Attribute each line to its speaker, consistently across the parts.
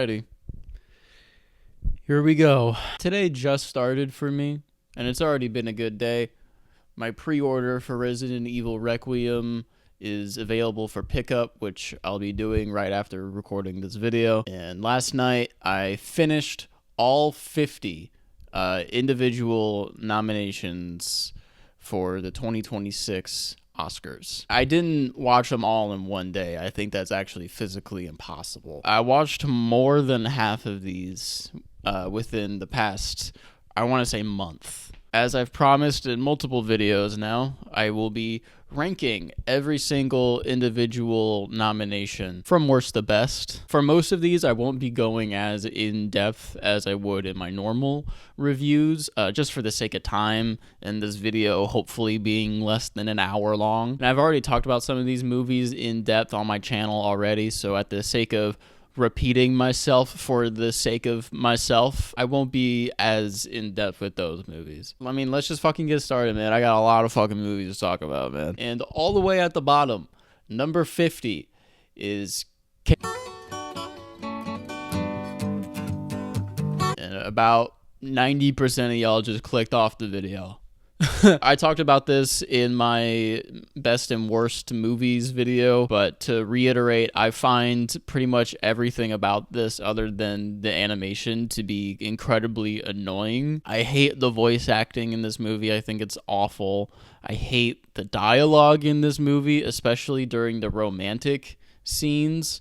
Speaker 1: Alrighty. Here we go. Today just started for me, and it's already been a good day. My pre-order for Resident Evil Requiem is available for pickup, which I'll be doing right after recording this video. And last night, I finished all 50 individual nominations for the 2026 Oscars. I didn't watch them all in one day. I think that's actually physically impossible. I watched more than half of these within the past, I want to say, month. As I've promised in multiple videos now, I will be ranking every single individual nomination from worst to best. For most of these, I won't be going as in-depth as I would in my normal reviews, just for the sake of time, and this video hopefully being less than an hour long. And I've already talked about some of these movies in depth on my channel already, so at the sake of repeating myself for the sake of myself, I won't be as in-depth with those movies. I mean, let's just fucking get started, man. I got a lot of fucking movies to talk about, man. And all the way at the bottom, number 50 is and about 90% of y'all just clicked off the video. I talked about this in my best and worst movies video, but to reiterate, I find pretty much everything about this other than the animation to be incredibly annoying. I hate the voice acting in this movie. I think it's awful. I hate the dialogue in this movie, especially during the romantic scenes.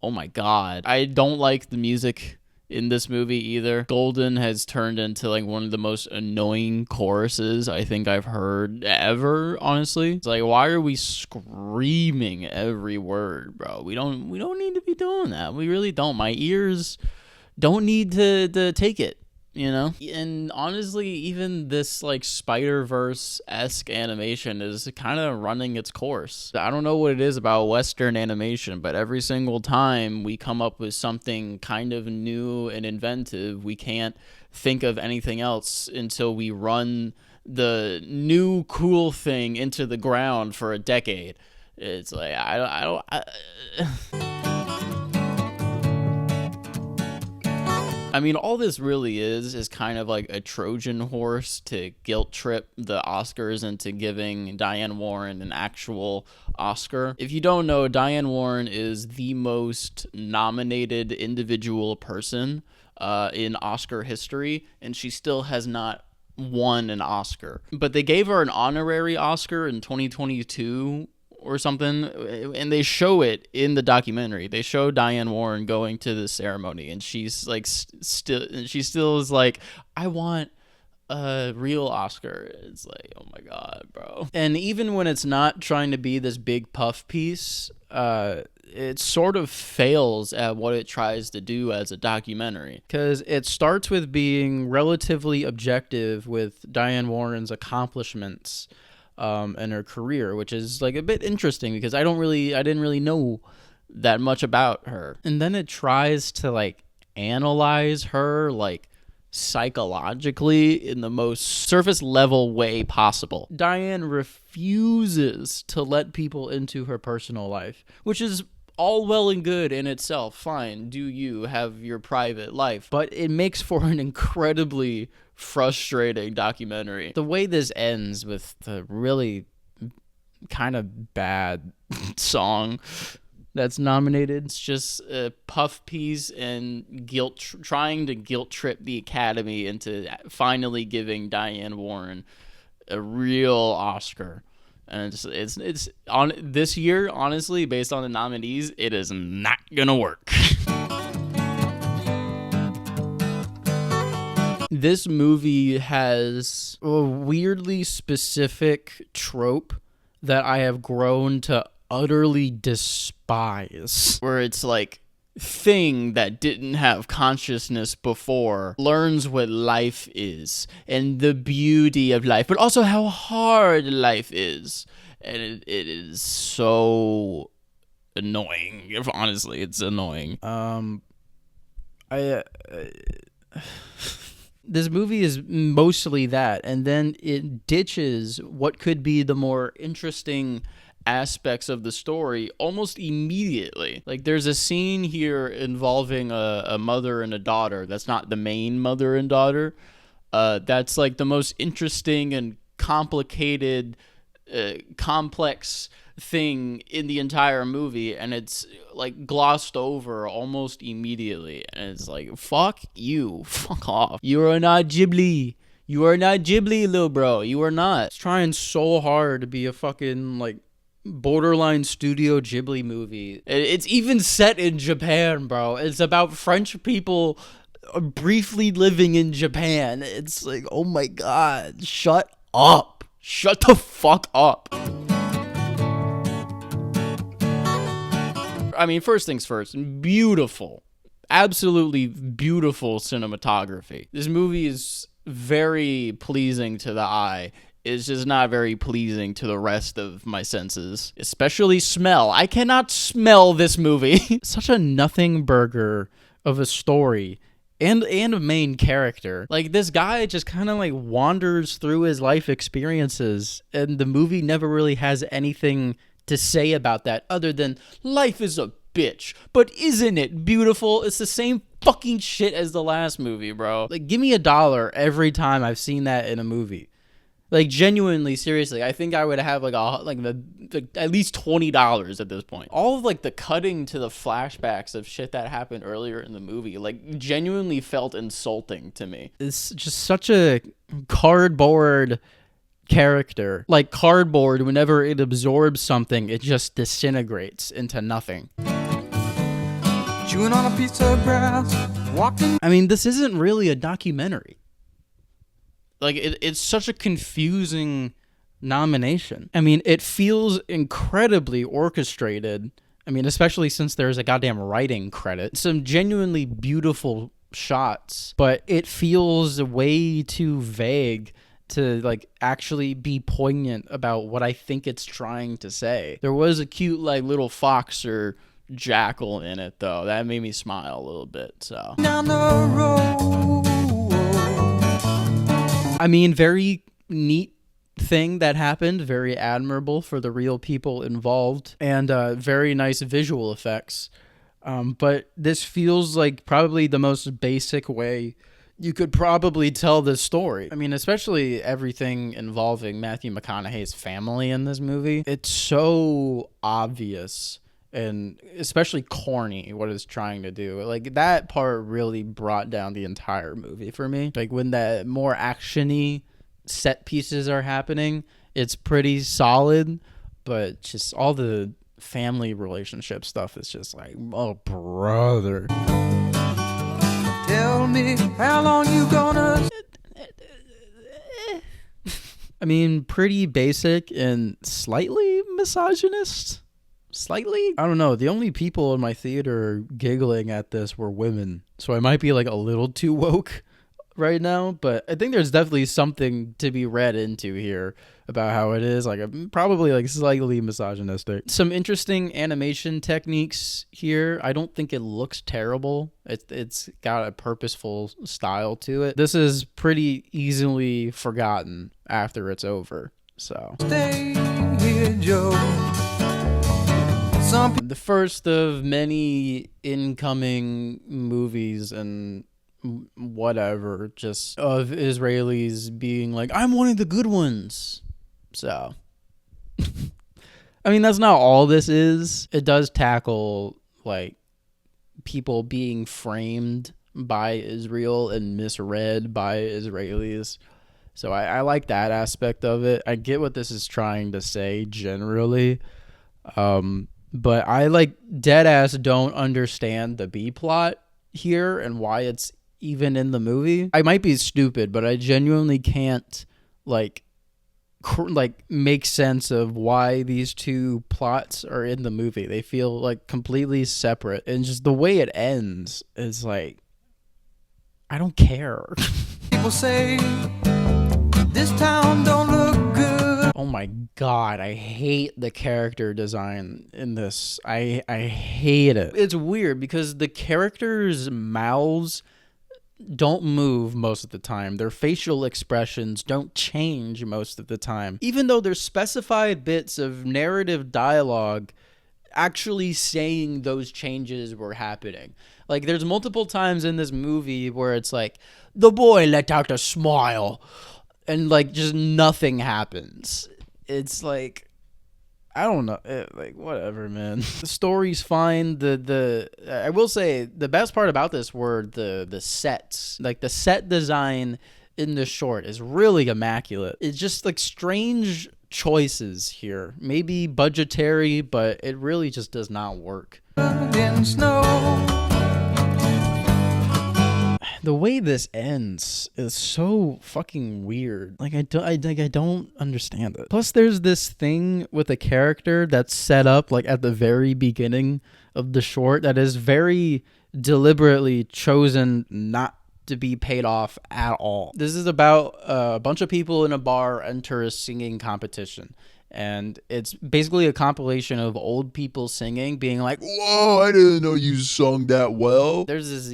Speaker 1: Oh my god. I don't like the music in this movie either. Golden has turned into like one of the most annoying choruses I think I've heard ever, honestly. It's like, why are we screaming every word, bro? We don't need to be doing that. We really don't. My ears don't need to take it, you know? And honestly, even this like Spider-Verse-esque animation is kind of running its course. I don't know what it is about Western animation, but every single time we come up with something kind of new and inventive, we can't think of anything else until we run the new cool thing into the ground for a decade. It's like, I mean, all this really is kind of like a Trojan horse to guilt trip the Oscars into giving Diane Warren an actual Oscar. If you don't know, Diane Warren is the most nominated individual person in Oscar history, and she still has not won an Oscar. But they gave her an honorary Oscar in 2022 or something, and they show it in the documentary. They show Diane Warren going to the ceremony, and she's like she still is like, I want a real Oscar. It's like, oh my god, bro. And even when it's not trying to be this big puff piece, it sort of fails at what it tries to do as a documentary, because it starts with being relatively objective with Diane Warren's accomplishments in her career, which is like a bit interesting because I didn't really know that much about her. And then it tries to like analyze her like psychologically in the most surface level way possible. Diane refuses to let people into her personal life, which is all well and good in itself. Fine, do you have your private life? But it makes for an incredibly frustrating documentary. The way this ends with the really kind of bad song that's nominated, it's just a puff piece and trying to guilt trip the Academy into finally giving Diane Warren a real Oscar. And it's on this year, honestly, based on the nominees, it is not gonna work. This movie has a weirdly specific trope that I have grown to utterly despise, where it's like, thing that didn't have consciousness before learns what life is and the beauty of life, but also how hard life is. And it is so annoying. If honestly, it's annoying. This movie is mostly that, and then it ditches what could be the more interesting aspects of the story almost immediately. Like, there's a scene here involving a mother and a daughter that's not the main mother and daughter. That's like the most interesting and complicated, complex thing in the entire movie, and it's like glossed over almost immediately, and it's like, fuck you, fuck off, you are not Ghibli. You are not Ghibli, little bro. You are not. It's trying so hard to be a fucking, like, borderline Studio Ghibli movie. It's even set in Japan, bro. It's about French people briefly living in Japan. It's like, oh my god, shut up. Shut the fuck up. I mean, first things first, beautiful, absolutely beautiful cinematography. This movie is very pleasing to the eye. It's just not very pleasing to the rest of my senses, especially smell. I cannot smell this movie. Such a nothing burger of a story and a main character. Like, this guy just kind of like wanders through his life experiences, and the movie never really has anything to say about that other than life is a bitch, but isn't it beautiful? It's the same fucking shit as the last movie, bro. Like, give me $1 every time I've seen that in a movie. Like, genuinely, seriously, I think I would have like at least $20 at this point. All of like the cutting to the flashbacks of shit that happened earlier in the movie, like, genuinely felt insulting to me. It's just such a cardboard character. Like cardboard, whenever it absorbs something, it just disintegrates into nothing. Chewing on a piece of grass, walking. I mean, this isn't really a documentary. Like, it's such a confusing nomination. I mean, it feels incredibly orchestrated. I mean, especially since there's a goddamn writing credit. Some genuinely beautiful shots, but it feels way too vague to like actually be poignant about what I think it's trying to say. There was a cute like little fox or jackal in it though. That made me smile a little bit. So down the road. I mean, very neat thing that happened, very admirable for the real people involved, and very nice visual effects. But this feels like probably the most basic way you could probably tell this story. I mean, especially everything involving Matthew McConaughey's family in this movie. It's so obvious and especially corny what it's trying to do. Like, that part really brought down the entire movie for me. Like, when the more action-y set pieces are happening, it's pretty solid, but just all the family relationship stuff is just like, oh, brother. Tell me how long you gonna... I mean, pretty basic and slightly misogynist. Slightly? I don't know. The only people in my theater giggling at this were women. So I might be like a little too woke right now, but I think there's definitely something to be read into here about how it is like probably like slightly misogynistic. Some interesting animation techniques here. I don't think it looks terrible. It's got a purposeful style to it. This is pretty easily forgotten after it's over. So stay here, Joe. The first of many incoming movies and whatever, just of Israelis being like, I'm one of the good ones. So, I mean, that's not all this is. It does tackle, like, people being framed by Israel and misread by Israelis. So I like that aspect of it. I get what this is trying to say generally. But I like dead ass don't understand the B plot here and why it's even in the movie. I might be stupid, but I genuinely can't like make sense of why these two plots are in the movie. They feel like completely separate, and just the way it ends is like, I don't care. People say this town don't look good. Oh my god, I hate the character design in this. I hate it. It's weird because the characters' mouths
Speaker 2: don't move most of the time. Their facial expressions don't change most of the time. Even though there's specified bits of narrative dialogue actually saying those changes were happening. Like, there's multiple times in this movie where it's like, the boy let out a smile, and like just nothing happens. It's like, I don't know, like, whatever, man. The story's fine. I will say the best part about this were the sets. Like, the set design in the short is really immaculate. It's just like strange choices here. Maybe budgetary, but it really just does not work. In snow. The way this ends is so fucking weird. Like, I don't understand it. Plus, there's this thing with a character that's set up like at the very beginning of the short that is very deliberately chosen not to be paid off at all. This is about a bunch of people in a bar enter a singing competition. And it's basically a compilation of old people singing, being like, "Whoa, I didn't know you sung that well." There's this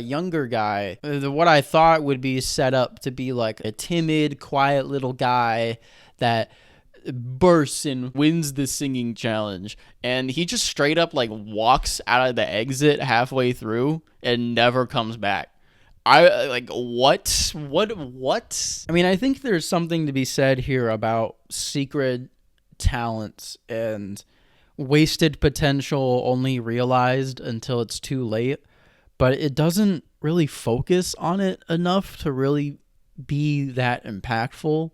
Speaker 2: younger guy, what I thought would be set up to be like a timid, quiet little guy that bursts and wins the singing challenge. And he just straight up like walks out of the exit halfway through and never comes back. I like, what? I mean, I think there's something to be said here about secret talents and wasted potential only realized until it's too late, but it doesn't really focus on it enough to really be that impactful.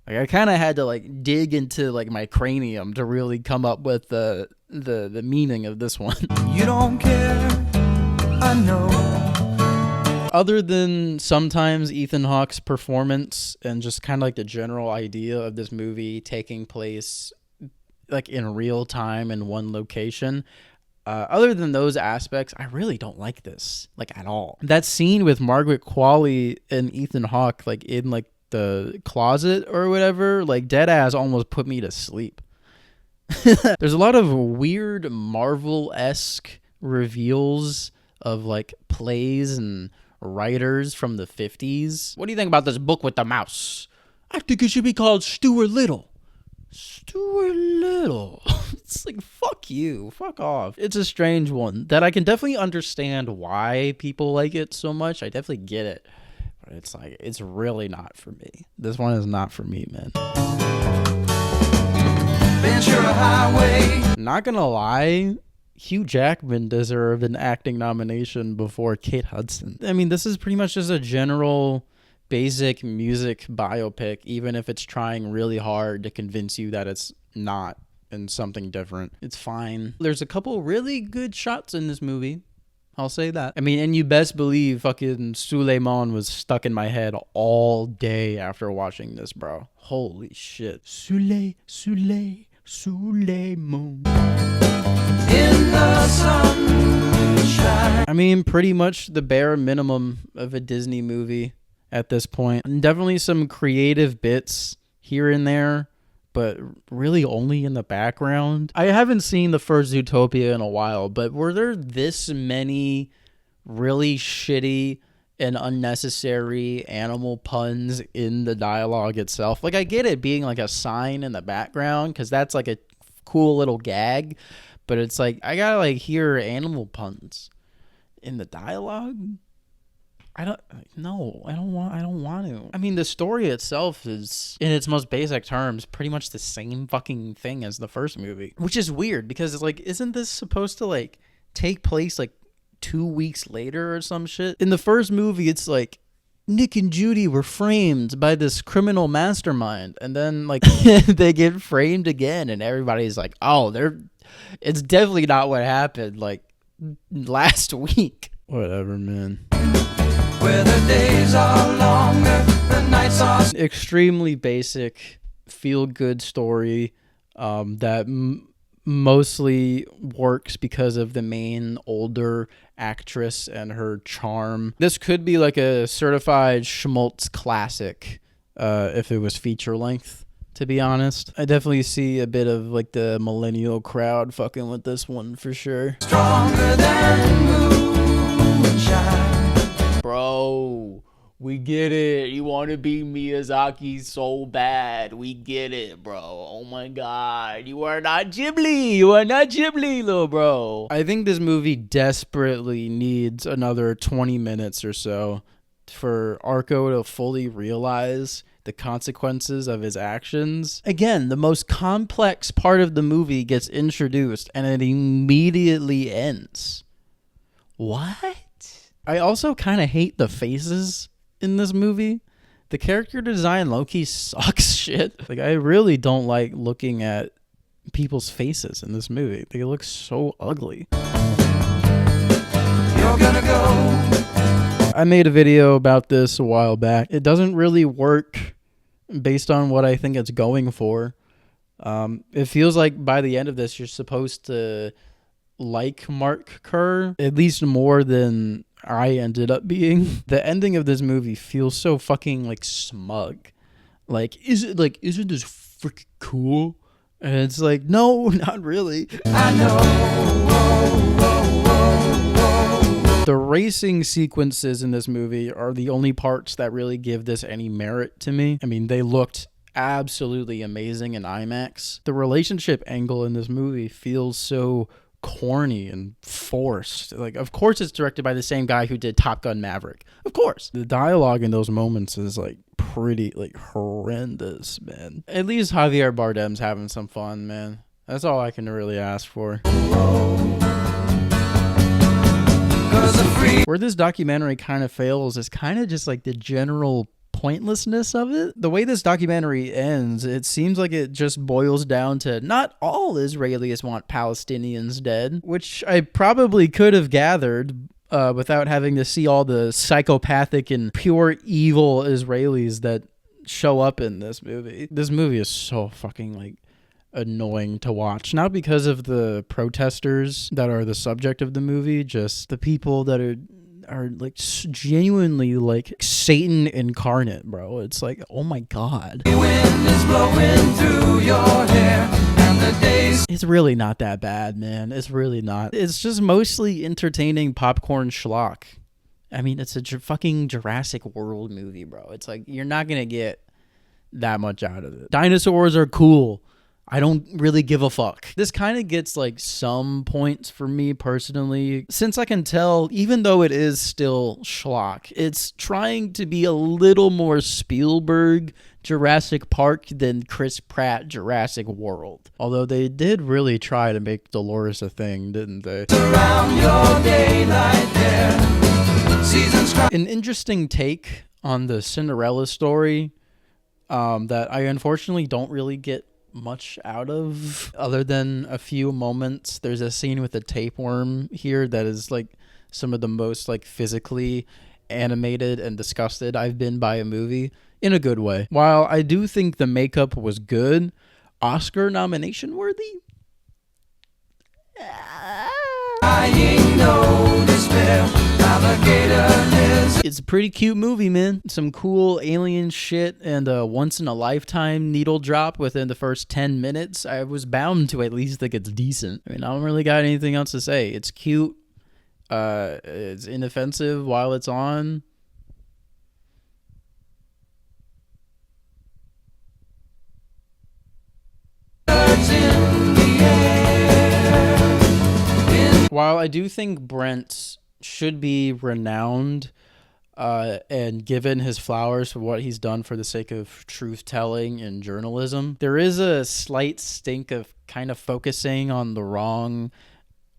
Speaker 2: Like, I kind of had to like dig into like my cranium to really come up with the meaning of this one. You don't care, I know. Other than sometimes Ethan Hawke's performance and just kind of like the general idea of this movie taking place like in real time in one location, other than those aspects, I really don't like this like at all. That scene with Margaret Qualley and Ethan Hawke like in like the closet or whatever, like deadass almost put me to sleep. There's a lot of weird Marvel-esque reveals of like plays and writers from the 50s. What do you think about this book with the mouse? I think it should be called Stuart Little. Stuart Little. It's like, fuck you. Fuck off. It's a strange one that I can definitely understand why people like it so much. I definitely get it. But it's like, it's really not for me. This one is not for me, man. Ventura Highway. Not gonna lie, Hugh Jackman deserved an acting nomination before Kate Hudson. I mean, this is pretty much just a general basic music biopic, even if it's trying really hard to convince you that it's not and something different. It's fine. There's a couple really good shots in this movie. I'll say that. I mean, and you best believe fucking Suleiman was stuck in my head all day after watching this, bro. Holy shit. Suleiman. In the sunshine. I mean, pretty much the bare minimum of a Disney movie at this point. And definitely some creative bits here and there, but really only in the background. I haven't seen the first Zootopia in a while, but were there this many really shitty and unnecessary animal puns in the dialogue itself? Like, I get it being like a sign in the background because that's like a cool little gag, but it's like, I gotta like hear animal puns in the dialogue. I don't want to. I mean, the story itself is, in its most basic terms, pretty much the same fucking thing as the first movie, which is weird because it's like, isn't this supposed to like take place like 2 weeks later or some shit? In the first movie, it's like Nick and Judy were framed by this criminal mastermind, and then like they get framed again, and everybody's like, oh, it's definitely not what happened like last week. Whatever, man. Where the days are longer, the nights are extremely basic, feel-good story that mostly works because of the main older actress and her charm. This could be like a certified schmaltz classic if it was feature length, to be honest. I definitely see a bit of like the millennial crowd fucking with this one for sure. Stronger than moonshine. Bro,
Speaker 1: We get it. You want to be Miyazaki so bad. We get it, bro. Oh my god. You are not Ghibli. You are not Ghibli, little bro.
Speaker 2: I think this movie desperately needs another 20 minutes or so for Arco to fully realize the consequences of his actions. Again, the most complex part of the movie gets introduced and it immediately ends. What? I also kind of hate the faces in this movie. The character design low-key sucks shit. Like, I really don't like looking at people's faces in this movie. They look so ugly. You're gonna go. I made a video about this a while back. It doesn't really work based on what I think it's going for. It feels like by the end of this, you're supposed to like Mark Kerr, at least more than I ended up being. The ending of this movie feels so fucking like smug. Like, isn't this freaking cool? And it's like, no, not really. I know. The racing sequences in this movie are the only parts that really give this any merit to me. I mean, they looked absolutely amazing in IMAX. The relationship angle in this movie feels so corny and forced. Like, of course it's directed by the same guy who did Top Gun Maverick. Of course. The dialogue in those moments is like pretty like horrendous, man. At least Javier Bardem's having some fun, man. That's all I can really ask for. Where this documentary kind of fails is kind of just like the general pointlessness of it. The way this documentary ends, it seems like it just boils down to not all Israelis want Palestinians dead, which I probably could have gathered without having to see all the psychopathic and pure evil Israelis that show up in this movie. This movie is so fucking like annoying to watch, not because of the protesters that are the subject of the movie, just the people that are like genuinely like Satan incarnate, bro. It's like, oh my god. The wind is blowing through your hair and the days. It's really not that bad, man. It's really not. It's just mostly entertaining popcorn schlock. I mean, it's a fucking Jurassic World movie, bro. It's like, you're not gonna get that much out of it. Dinosaurs are cool. I don't really give a fuck. This kind of gets like some points for me personally, since I can tell, even though it is still schlock, it's trying to be a little more Spielberg Jurassic Park than Chris Pratt Jurassic World. Although they did really try to make Dolores a thing, didn't they? Surround your daylight there. An interesting take on the Cinderella story that I unfortunately don't really get much out of other than a few moments. There's a scene with a tapeworm here that is like some of the most like physically animated and disgusted I've been by a movie, in a good way. While I do think the makeup was good, Oscar nomination worthy? No despair. It's a pretty cute movie, man. Some cool alien shit and a once-in-a-lifetime needle drop within the first 10 minutes. I was bound to at least think it's decent. I mean, I don't really got anything else to say. It's cute. It's inoffensive while it's on. While I do think Brent should be renowned and given his flowers for what he's done for the sake of truth-telling and journalism, there is a slight stink of kind of focusing on the wrong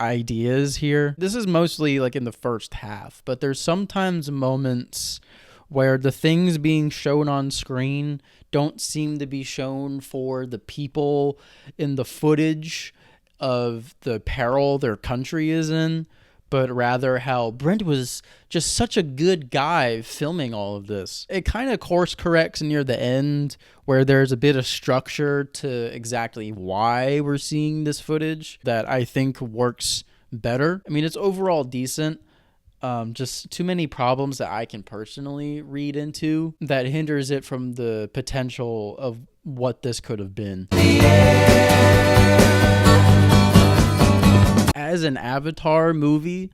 Speaker 2: ideas here. This is mostly like in the first half, but there's sometimes moments where the things being shown on screen don't seem to be shown for the people in the footage of the peril their country is in, but rather how Brent was just such a good guy filming all of this. It kind of course corrects near the end where there's a bit of structure to exactly why we're seeing this footage that I think works better. I mean, it's overall decent. Just too many problems that I can personally read into that hinders it from the potential of what this could have been. As an Avatar movie,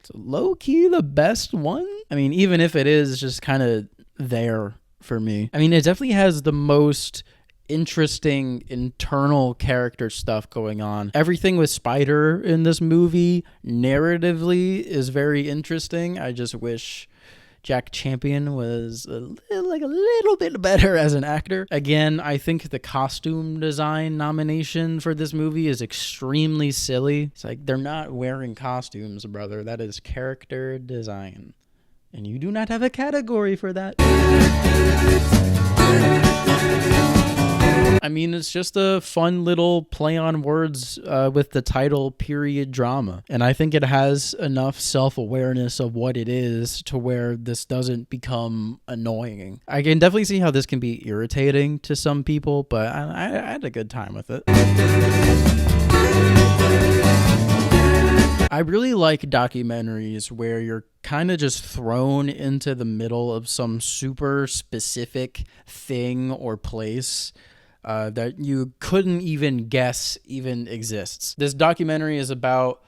Speaker 2: it's low-key the best one. I mean, even if it is just kind of there for me. I mean, it definitely has the most interesting internal character stuff going on. Everything with Spider in this movie narratively is very interesting. I just wish Jack Champion was a little bit better as an actor. Again, I think the costume design nomination for this movie is extremely silly. It's like, they're not wearing costumes, brother. That is character design. And you do not have a category for that. I mean, it's just a fun little play on words with the title period drama. And I think it has enough self-awareness of what it is to where this doesn't become annoying. I can definitely see how this can be irritating to some people, but I had a good time with it. I really like documentaries where you're kind of just thrown into the middle of some super specific thing or place that you couldn't even guess even exists. This documentary is about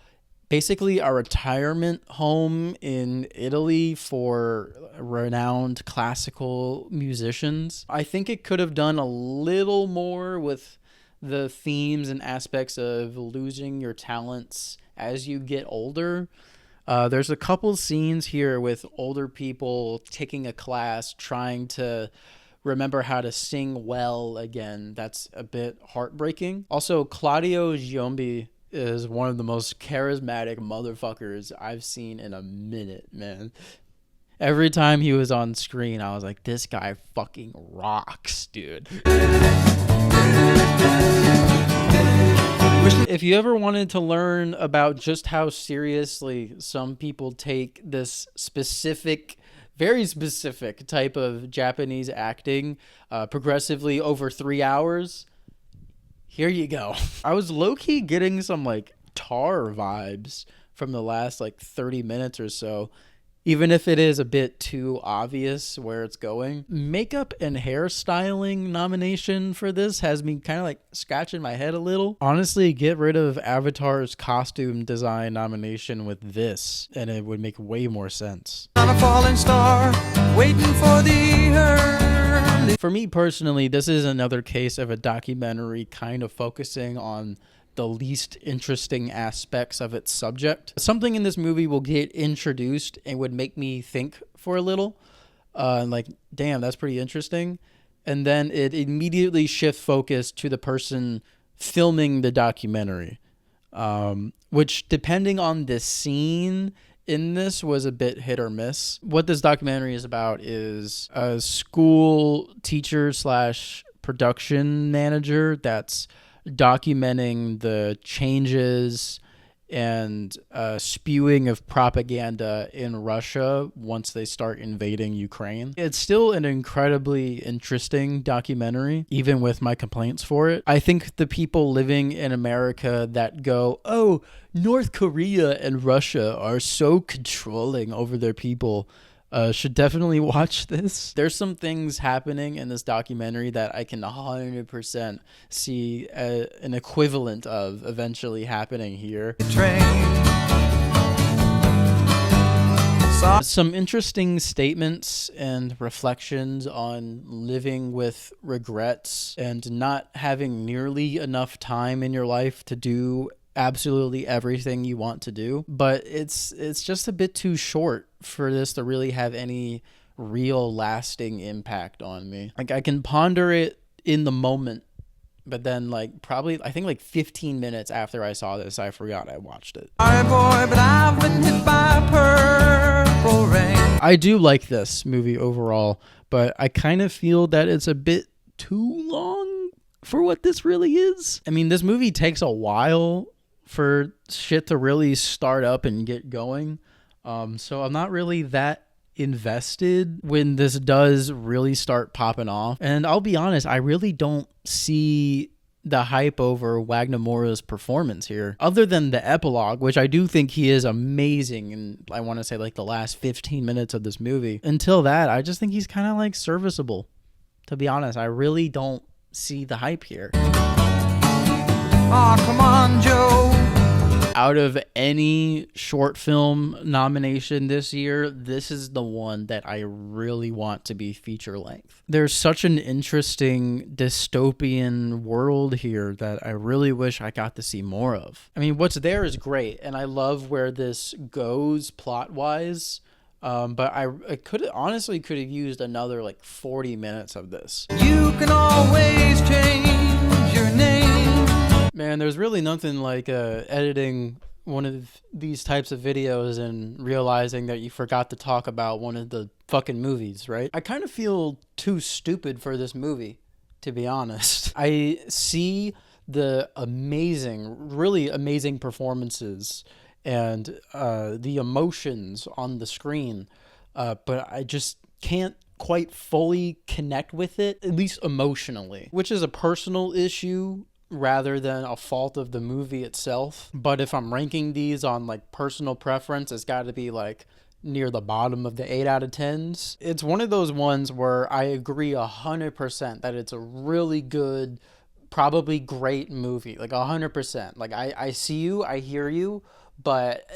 Speaker 2: basically a retirement home in Italy for renowned classical musicians. I think it could have done a little more with the themes and aspects of losing your talents as you get older. There's a couple scenes here with older people taking a class, trying to remember how to sing well again. That's a bit heartbreaking. Also, Claudio Giombi is one of the most charismatic motherfuckers I've seen in a minute, man. Every time he was on screen, I was like, this guy fucking rocks, dude. If you ever wanted to learn about just how seriously some people take this specific, very specific type of Japanese acting progressively over 3 hours, here you go. I was low-key getting some like Tar vibes from the last like 30 minutes or so, even if it is a bit too obvious where it's going. Makeup and hairstyling nomination for this has me kind of like scratching my head a little. Honestly, get rid of Avatar's costume design nomination with this, and it would make way more sense. On a falling star, waiting for the early. For me personally, this is another case of a documentary kind of focusing on the least interesting aspects of its subject. Something in this movie will get introduced and would make me think for a little, like, damn, that's pretty interesting. And then it immediately shifts focus to the person filming the documentary, which, depending on the scene in this, was a bit hit or miss. What this documentary is about is a school teacher / production manager that's documenting the changes and spewing of propaganda in Russia once they start invading Ukraine. It's still an incredibly interesting documentary, even with my complaints for it. I think the people living in America that go, oh, North Korea and Russia are so controlling over their people, should definitely watch this. There's some things happening in this documentary that I can 100% see an equivalent of eventually happening here. Some interesting statements and reflections on living with regrets and not having nearly enough time in your life to do absolutely everything you want to do, but it's just a bit too short for this to really have any real lasting impact on me. Like, I can ponder it in the moment, but then like probably I think like 15 minutes after I saw this, I forgot I watched it. Sorry, boy, but I've been hit by purple rain. I do like this movie overall, but I kind of feel that it's a bit too long for what this really is. I mean, this movie takes a while for shit to really start up and get going. So I'm not really that invested when this does really start popping off. And I'll be honest, I really don't see the hype over Wagnamura's performance here, other than the epilogue, which I do think he is amazing. And I want to say like the last 15 minutes of this movie. Until that, I just think he's kind of like serviceable. To be honest, I really don't see the hype here. Oh, come on, Joe. Out of any short film nomination this year, this is the one that I really want to be feature length. There's such an interesting dystopian world here that I really wish I got to see more of. I mean, what's there is great, and I love where this goes plot-wise. But I could honestly could have used another like 40 minutes of this.
Speaker 3: You can always change your name.
Speaker 2: Man, there's really nothing like editing one of these types of videos and realizing that you forgot to talk about one of the fucking movies, right? I kind of feel too stupid for this movie, to be honest. I see the really amazing performances and the emotions on the screen, but I just can't quite fully connect with it, at least emotionally, which is a personal issue rather than a fault of the movie itself. But if I'm ranking these on like personal preference, it's got to be like near the bottom of the 8 out of 10s. It's one of those ones where I agree 100% that it's a really good, probably great movie, like 100%. Like I see you, I hear you, but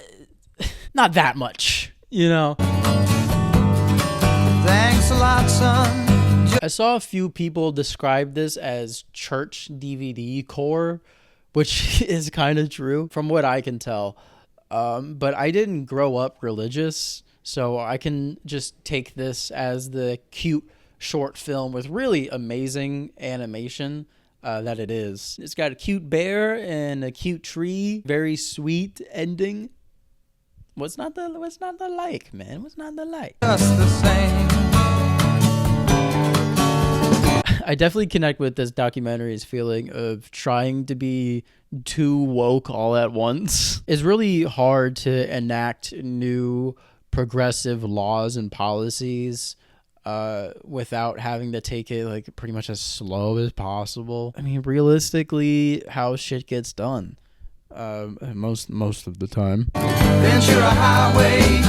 Speaker 2: not that much, you know?
Speaker 3: Thanks a lot, son.
Speaker 2: I saw a few people describe this as church DVD core, which is kind of true from what I can tell. But I didn't grow up religious, so I can just take this as the cute short film with really amazing animation that it is. It's got a cute bear and a cute tree, very sweet ending. What's not the like, man? What's not the like?
Speaker 3: Just the same.
Speaker 2: I definitely connect with this documentary's feeling of trying to be too woke all at once. It's really hard to enact new progressive laws and policies without having to take it like pretty much as slow as possible. I mean, realistically, how shit gets done most of the time.
Speaker 3: Ventura Highway.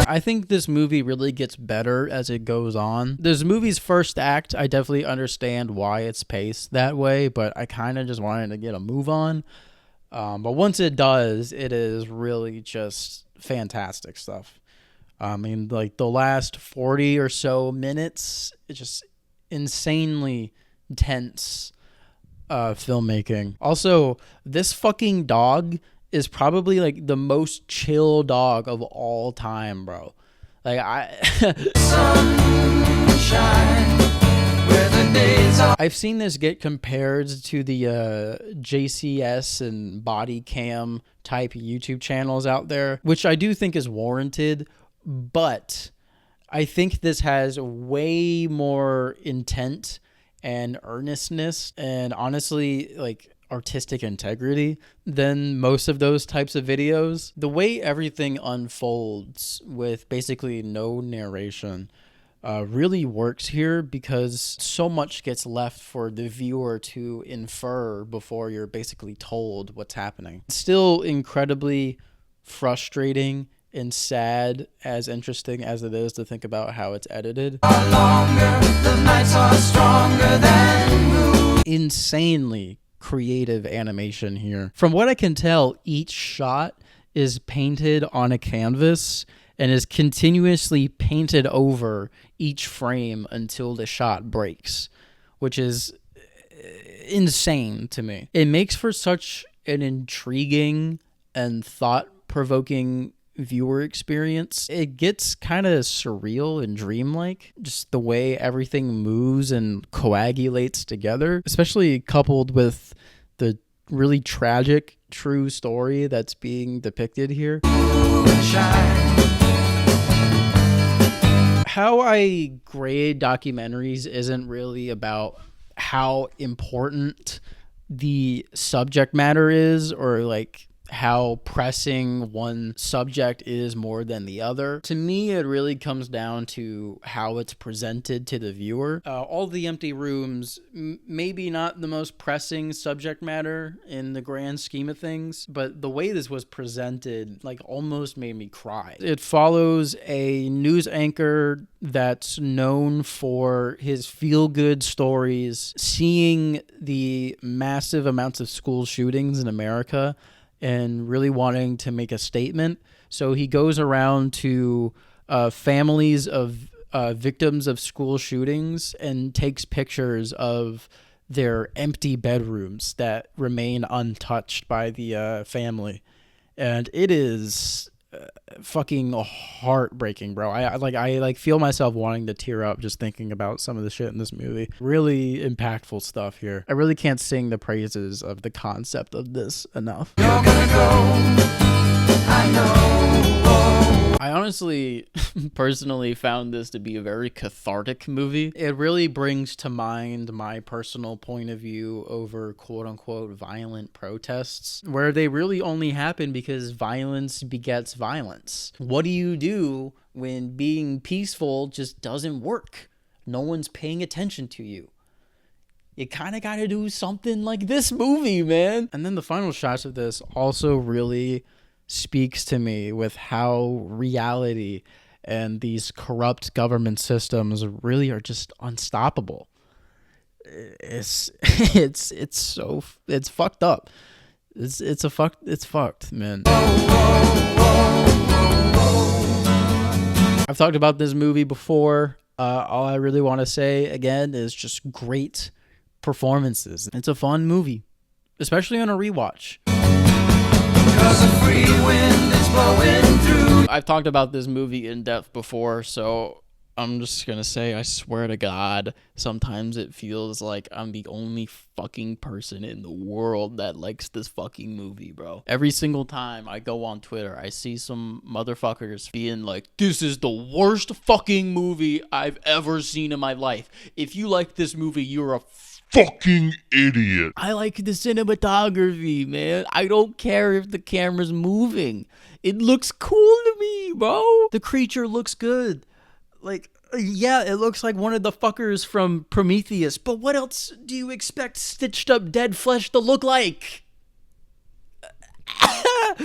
Speaker 2: I think this movie really gets better as it goes on. This movie's first act, I definitely understand why it's paced that way, but I kind of just wanted to get a move on. But once it does, it is really just fantastic stuff. I mean, like the last 40 or so minutes, it's just insanely tense filmmaking. Also, this fucking dog is probably like the most chill dog of all time, bro. Like I've seen this get compared to the JCS and body cam type YouTube channels out there, which I do think is warranted, but I think this has way more intent and earnestness and honestly like artistic integrity than most of those types of videos. The way everything unfolds with basically no narration really works here because so much gets left for the viewer to infer before you're basically told what's happening. It's still incredibly frustrating and sad, as interesting as it is to think about how it's edited. Insanely creative animation here. From what I can tell, each shot is painted on a canvas and is continuously painted over each frame until the shot breaks, which is insane to me. It makes for such an intriguing and thought-provoking viewer experience. It gets kind of surreal and dreamlike, just the way everything moves and coagulates together, especially coupled with the really tragic true story that's being depicted here. How I grade documentaries isn't really about how important the subject matter is or like how pressing one subject is more than the other. To me, it really comes down to how it's presented to the viewer. All the empty rooms, maybe not the most pressing subject matter in the grand scheme of things, but the way this was presented like almost made me cry. It follows a news anchor that's known for his feel-good stories, seeing the massive amounts of school shootings in America and really wanting to make a statement. So he goes around to families of victims of school shootings and takes pictures of their empty bedrooms that remain untouched by the family. And it is fucking heartbreaking, bro. I feel myself wanting to tear up just thinking about some of the shit in this movie. Really impactful stuff here. I really can't sing the praises of the concept of this enough.
Speaker 3: You're gonna go, I know.
Speaker 1: I honestly, personally found this to be a very cathartic movie.
Speaker 2: It really brings to mind my personal point of view over quote-unquote violent protests, where they really only happen because violence begets violence. What do you do when being peaceful just doesn't work? No one's paying attention to you. You kind of got to do something like this movie, man. And then the final shots of this also really speaks to me with how reality and these corrupt government systems really are just unstoppable. It's fucked up. It's fucked, man. I've talked about this movie before. All I really want to say again is just great performances. It's a fun movie, especially on a rewatch.
Speaker 1: I've talked about this movie in depth before, so I'm just gonna say, I swear to God, sometimes it feels like I'm the only fucking person in the world that likes this fucking movie, bro. Every single time I go on Twitter, I see some motherfuckers being like, this is the worst fucking movie I've ever seen in my life. If you like this movie, you're a fucking idiot. I like the cinematography, man. I don't care if the camera's moving. It looks cool to me, bro. The creature looks good. Like, yeah, it looks like one of the fuckers from Prometheus, but what else do you expect stitched up dead flesh to look like?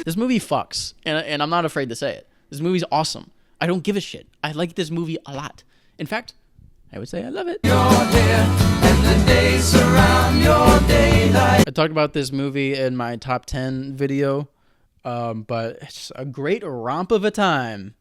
Speaker 1: This movie fucks, and I'm not afraid to say it. This movie's awesome. I don't give a shit. I like this movie a lot. In fact, I would say I love it. I talked about this movie in my top 10 video, but it's a great romp of a time.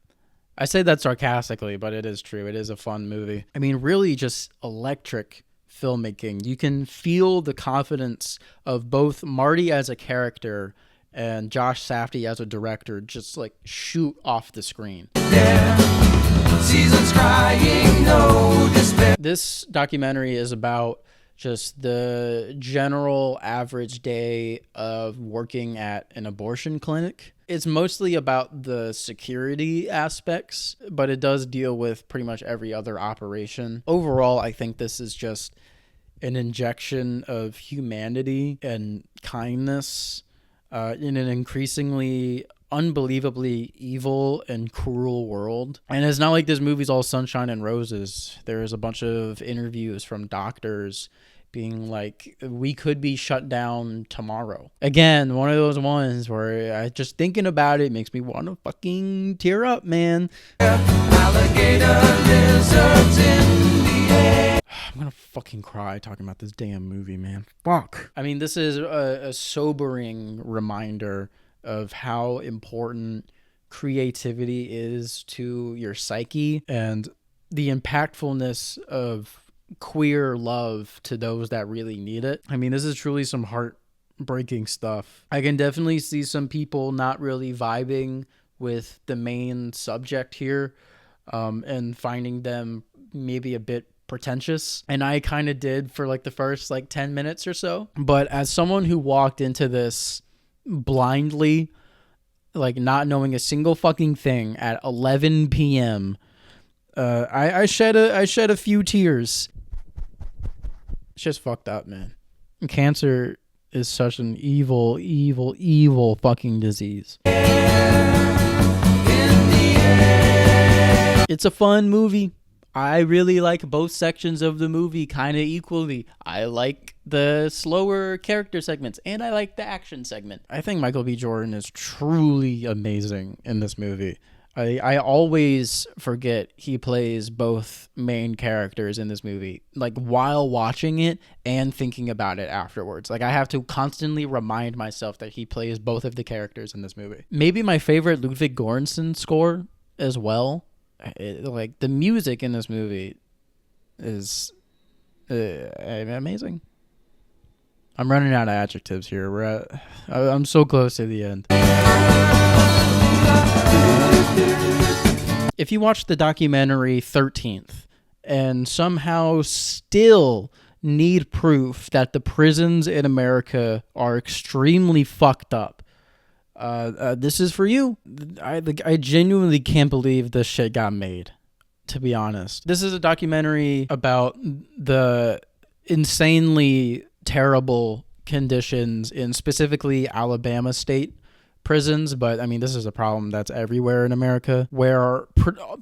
Speaker 1: I say that sarcastically, but it is true. It is a fun movie. I mean, really just electric filmmaking. You can feel the confidence of both Marty as a character and Josh Safdie as a director just like shoot off the screen. Seasons crying, no despair. This documentary is about just the general average day of working at an abortion clinic. It's mostly about the security aspects, but it does deal with pretty much every other operation. Overall, I think this is just an injection of humanity and kindness in an increasingly unbelievably evil and cruel world. And it's not like this movie's all sunshine and roses. There's a bunch of interviews from doctors being like, we could be shut down tomorrow. Again, one of those ones where I just thinking about it makes me want to fucking tear up, man. Alligator lizards in the air. I'm gonna fucking cry talking about this damn movie, man. Fuck. I mean, this is a sobering reminder of how important creativity is to your psyche and the impactfulness of queer love to those that really need it. I mean, this is truly some heartbreaking stuff. I can definitely see some people not really vibing with the main subject here, and finding them maybe a bit pretentious. And I kind of did for like the first 10 minutes or so. But as someone who walked into this blindly, not knowing a single fucking thing at 11 p.m., I shed a few tears. It's just fucked up, man. Cancer
Speaker 2: is such an evil, evil, evil fucking disease. It's a fun movie. I really like both sections of the movie kind of equally. I like the slower character segments, and I like the action segment. I think Michael B. Jordan is truly amazing in this movie. I always forget he plays both main characters in this movie, like while watching it and thinking about it afterwards. Like I have to constantly remind myself that he plays both of the characters in this movie. Maybe my favorite Ludwig Göransson score as well. Like the music in this movie is amazing. I'm running out of adjectives here. I'm so close to the end. If you watch the documentary 13th and somehow still need proof that the prisons in America are extremely fucked up, this is for you. I genuinely can't believe this shit got made, to be honest. This is a documentary about the insanely terrible conditions in specifically Alabama state prisons, but I mean, this is a problem that's everywhere in America, where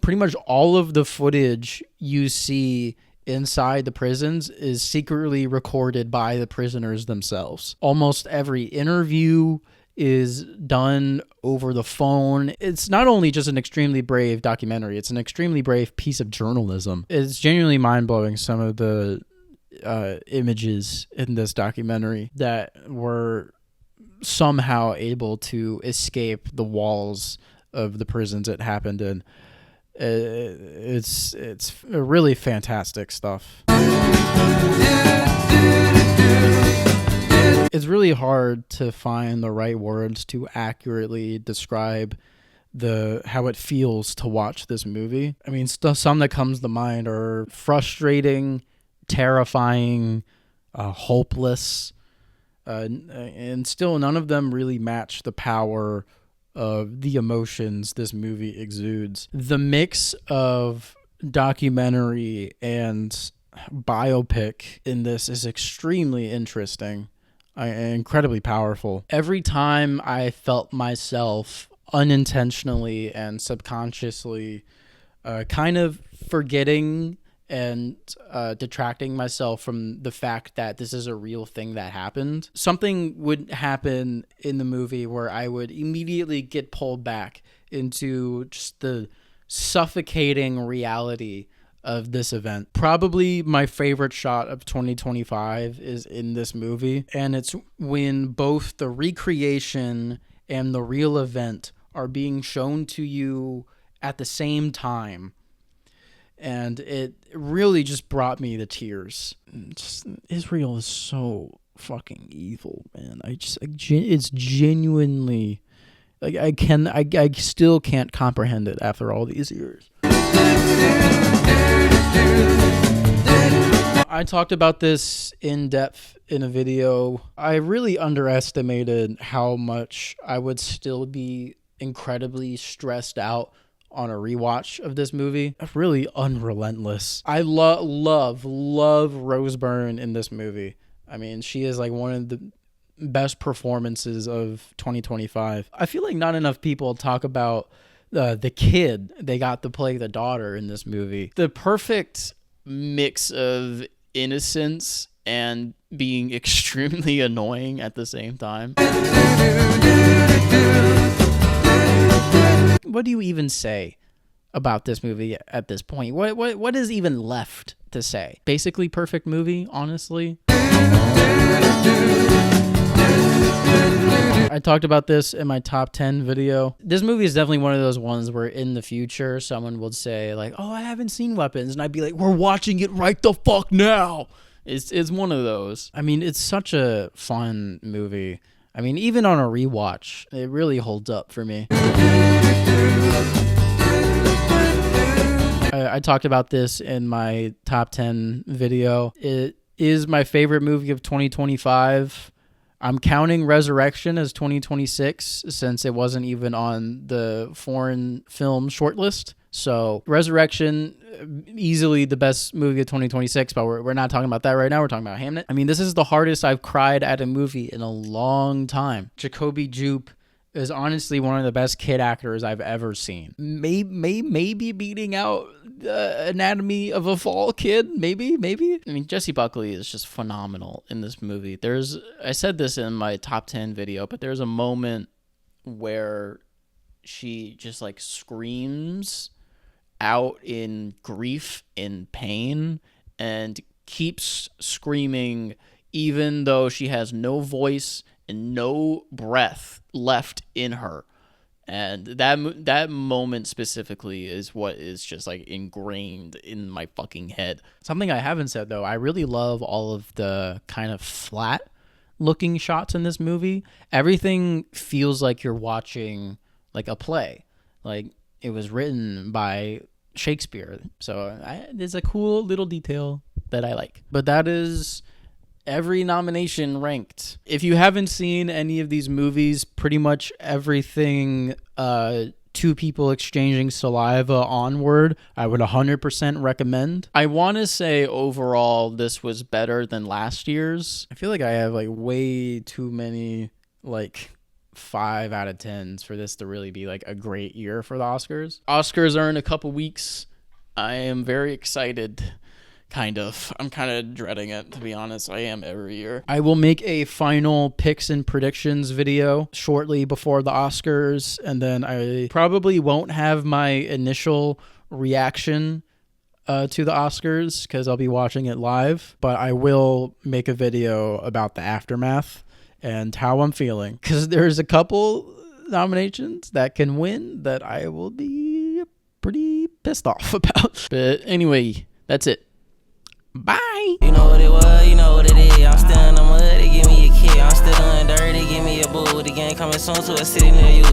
Speaker 2: pretty much all of the footage you see inside the prisons is secretly recorded by the prisoners themselves. Almost every interview is done over the phone. It's not only just an extremely brave documentary, it's an extremely brave piece of journalism. It's genuinely mind-blowing, some of the images in this documentary that were somehow able to escape the walls of the prisons it happened in. It's really fantastic stuff. It's really hard to find the right words to accurately describe how it feels to watch this movie. I mean, some that comes to mind are frustrating, terrifying, hopeless, and still none of them really match the power of the emotions this movie exudes. The mix of documentary and biopic in this is extremely interesting and incredibly powerful. Every time I felt myself unintentionally and subconsciously kind of forgetting and detracting myself from the fact that this is a real thing that happened. Something would happen in the movie where I would immediately get pulled back into just the suffocating reality of this event. Probably my favorite shot of 2025 is in this movie, and it's when both the recreation and the real event are being shown to you at the same time. And it really just brought me to tears. Israel is so fucking evil, man. It's genuinely, like, I still can't comprehend it after all these years. I talked about this in depth in a video. I really underestimated how much I would still be incredibly stressed out on a rewatch of this movie. Really unrelentless. I love Rose Byrne in this movie. I mean, she is like one of the best performances of 2025. I feel like not enough people talk about the kid they got to play the daughter in this movie. The perfect mix of innocence and being extremely annoying at the same time. What do you even say about this movie at this point? What is even left to say? Basically perfect movie, honestly. I talked about this in my top 10 video. This movie is definitely one of those ones where in the future someone would say like, oh, I haven't seen Weapons, and I'd be like, we're watching it right the fuck now. It's one of those. I mean, it's such a fun movie. I mean, even on a rewatch, it really holds up for me. I talked about this in my top 10 video. It is my favorite movie of 2025. I'm counting Resurrection as 2026 since it wasn't even on the foreign film shortlist. So Resurrection, easily the best movie of 2026, but we're not talking about that right now. We're talking about Hamnet. I mean, this is the hardest I've cried at a movie in a long time. Jacoby Jupe is honestly one of the best kid actors I've ever seen. Maybe beating out Anatomy of a Fall kid. Maybe.
Speaker 1: I mean, Jessie Buckley is just phenomenal in this movie. I said this in my top 10 video, but there's a moment where she just like screams out in grief and pain and keeps screaming even though she has no voice and no breath left in her. And that moment specifically is what is just like ingrained in my fucking head.
Speaker 2: Something I haven't said though, I really love all of the kind of flat looking shots in this movie. Everything feels like you're watching like a play. Like it was written by Shakespeare. So there's a cool little detail that I like. But that is every nomination ranked. If you haven't seen any of these movies, pretty much everything two people exchanging saliva onward, I would 100% recommend.
Speaker 1: I want to say overall this was better than last year's.
Speaker 2: I feel like I have like way too many like 5 out of 10s for this to really be like a great year for the Oscars.
Speaker 1: Oscars are in a couple weeks. I am very excited. I'm kind of dreading it, to be honest. I am every year.
Speaker 2: I will make a final picks and predictions video shortly before the Oscars, and then I probably won't have my initial reaction to the Oscars because I'll be watching it live, but I will make a video about the aftermath and how I'm feeling, because there's a couple nominations that can win that I will be pretty pissed off about.
Speaker 1: But anyway, that's it. Bye.
Speaker 4: You know what it was, you know what it is. I'm still in the mud, they give me a kick. I'm still doing dirty, give me a boo. The game coming soon to a city near you.